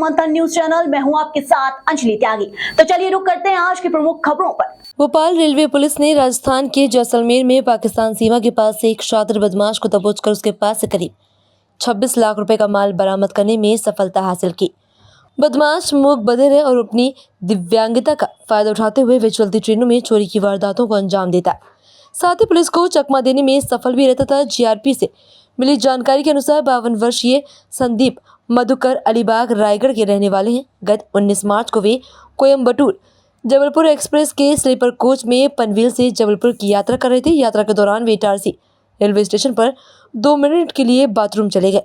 मंथन news channel में हूं आपके साथ अंजलि त्यागी। तो चलिए रुक करते हैं आज की प्रमुख खबरों पर। भोपाल रेलवे पुलिस ने राजस्थान के जैसलमेर में पाकिस्तान सीमा के पास से एक शातिर बदमाश को दबोच कर उसके पास से करीब 26 लाख रुपए का माल बरामद करने में सफलता हासिल की। बदमाश मूक बधिर है और अपनी दिव्यांगता का फायदा उठाते हुए वे चलती ट्रेनों में चोरी की वारदातों को अंजाम देता है। साथ ही पुलिस को चकमा देने में सफल भी रहता था। जीआरपी से मिली जानकारी के अनुसार 52 वर्षीय संदीप मधुकर अलीबाग रायगढ़ के रहने वाले हैं। गत 19 मार्च को वे कोयम्बटूर जबलपुर एक्सप्रेस के स्लीपर कोच में पनवेल से जबलपुर की यात्रा कर रहे थे। यात्रा के दौरान वे इटारसी रेलवे स्टेशन पर 2 मिनट के लिए बाथरूम चले गए।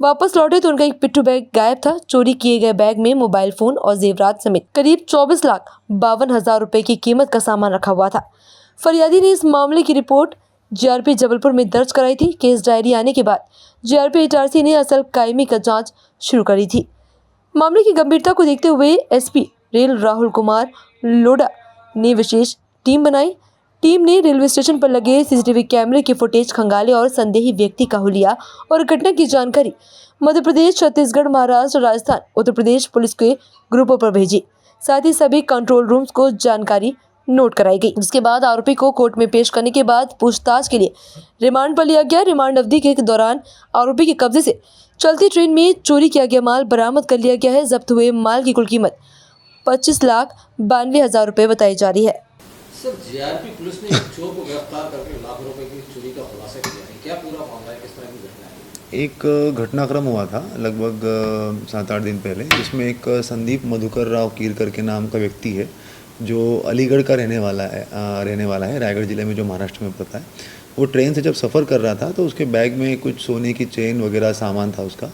वापस लौटे तो उनका एक पिट्ठू बैग गायब था। चोरी किए गए बैग में मोबाइल फोन और जेवरात समेत करीब 24,52,000 रुपए की कीमत का सामान रखा हुआ था। फरियादी ने इस मामले की रिपोर्ट जीआरपी जबलपुर में दर्ज कराई थी। केस डायरी आने के बाद जीआरपी इटारसी ने असल कायमी का जांच शुरू करी थी। मामले की गंभीरता को देखते हुए एसपी रेल राहुल कुमार लोढ़ा ने विशेष टीम बनाई। टीम ने रेलवे स्टेशन पर लगे सीसीटीवी कैमरे के फुटेज खंगाले और संदेही व्यक्ति का हुलिया और घटना की जानकारी मध्य प्रदेश, छत्तीसगढ़, महाराष्ट्र, राजस्थान, उत्तर प्रदेश पुलिस के ग्रुपों पर भेजी। साथ ही सभी कंट्रोल रूम्स को जानकारी नोट कराई गई। जिसके बाद आरोपी को कोर्ट में पेश करने के बाद पूछताछ के लिए रिमांड पर लिया गया। रिमांड अवधि के दौरान आरोपी के कब्जे से चलती ट्रेन में चोरी किया गया माल बरामद कर लिया गया है। जब्त हुए माल की कुल कीमत 25,92,000 रुपए बताई जा रही है। सर, जीआरपी पुलिस ने एक चोर को गिरफ्तार करके लाखों रुपए की चोरी का खुलासा किया है। क्या पूरा मामला है, किस तरह की घटना है? एक घटनाक्रम हुआ था लगभग 7-8 दिन पहले, जिसमें एक संदीप मधुकर राव कीर करके नाम का व्यक्ति है जो अलीगढ़ का रहने वाला है रायगढ़ ज़िले में, जो महाराष्ट्र में पड़ता है। वो ट्रेन से जब सफ़र कर रहा था तो उसके बैग में कुछ सोने की चेन वगैरह सामान था उसका।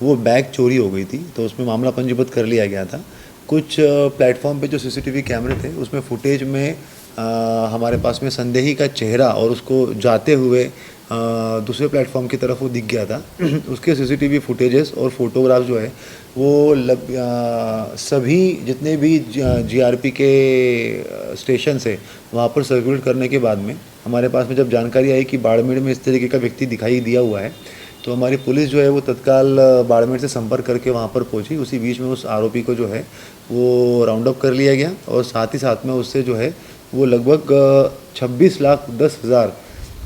वो बैग चोरी हो गई थी तो उसमें मामला पंजीबद्ध कर लिया गया था। कुछ प्लेटफॉर्म पे जो सीसीटीवी कैमरे थे उसमें फुटेज में हमारे पास में संदेही का चेहरा और उसको जाते हुए दूसरे प्लेटफॉर्म की तरफ वो दिख गया था। उसके सीसीटीवी फुटेजेस और फोटोग्राफ जो है वो सभी जितने भी जीआरपी के स्टेशन से वहाँ पर सर्कुलेट करने के बाद में हमारे पास में जब जानकारी आई कि बाड़मेर में इस तरीके का व्यक्ति दिखाई दिया हुआ है, तो हमारी पुलिस जो है वो तत्काल बाड़मेर से संपर्क करके वहाँ पर पहुँची। उसी बीच में उस आरोपी को जो है वो राउंड अप कर लिया गया और साथ ही साथ में उससे जो है वो लगभग 26,10,000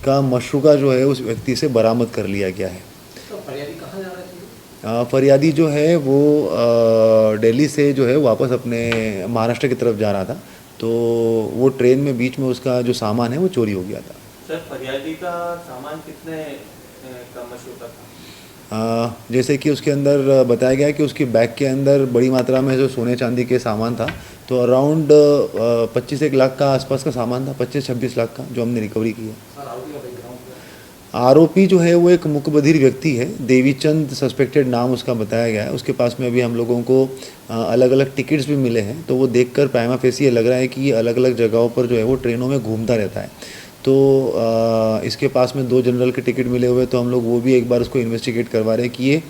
का मशरूका जो है उस व्यक्ति से बरामद कर लिया गया है। तो फरियादी कहाँ जा रहे थे? फरियादी जो है वो दिल्ली से जो है वापस अपने महाराष्ट्र की तरफ जा रहा था, तो वो ट्रेन में बीच में उसका जो सामान है वो चोरी हो गया था। सर, फरियादी का सामान कितने का मशरूका था? जैसे कि उसके अंदर बताया गया कि उसकी बैग के अंदर बड़ी मात्रा में जो सोने चांदी के सामान था, तो अराउंड 25-1 लाख का आसपास का सामान था, 25-26 लाख का, जो हमने रिकवरी की है। आरोपी जो है वो एक मुकबधिर व्यक्ति है, देवीचंद सस्पेक्टेड नाम उसका बताया गया है। उसके पास में अभी हम लोगों को अलग अलग टिकट्स भी मिले हैं, तो वो देखकर प्राइमा फेसी ये लग रहा है कि ये अलग अलग जगहों पर जो है वो ट्रेनों में घूमता रहता है। तो इसके पास में 2 जनरल के टिकट मिले हुए, तो हम लोग वो भी एक बार उसको इन्वेस्टिगेट करवा रहे हैं कि ये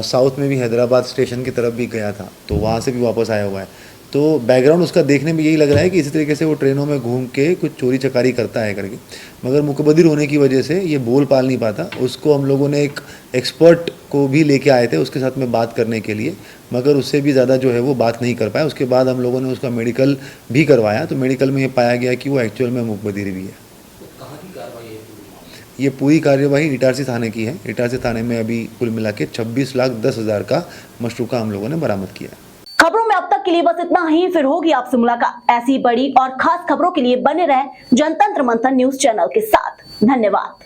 साउथ में भी हैदराबाद स्टेशन की तरफ भी गया था, तो वहाँ से भी वापस आया हुआ है। तो बैकग्राउंड उसका देखने में यही लग रहा है कि इसी तरीके से वो ट्रेनों में घूम के कुछ चोरी चकारी करता है करके, मगर मुकबधिर होने की वजह से ये बोल पाल नहीं पाता। उसको हम लोगों ने एक एक्सपर्ट को भी लेके आए थे उसके साथ में बात करने के लिए, मगर उससे भी ज़्यादा जो है वो बात नहीं कर पाया। उसके बाद हम लोगों ने उसका मेडिकल भी करवाया, तो मेडिकल में ये पाया गया कि वो एक्चुअल में मुकबधिर भी है। तो कहाँ की कार्रवाई है? ये पूरी कार्यवाही इटारसी थाने की है। इटारसी थाने में अभी कुल मिला के 26,10,000 का मशरूका हम लोगों ने बरामद किया है। खबरों में अब तक के लिए बस इतना ही। फिर होगी आपसे मुलाकात ऐसी बड़ी और खास खबरों के लिए बने रहे जनतंत्र मंथन न्यूज चैनल के साथ। धन्यवाद।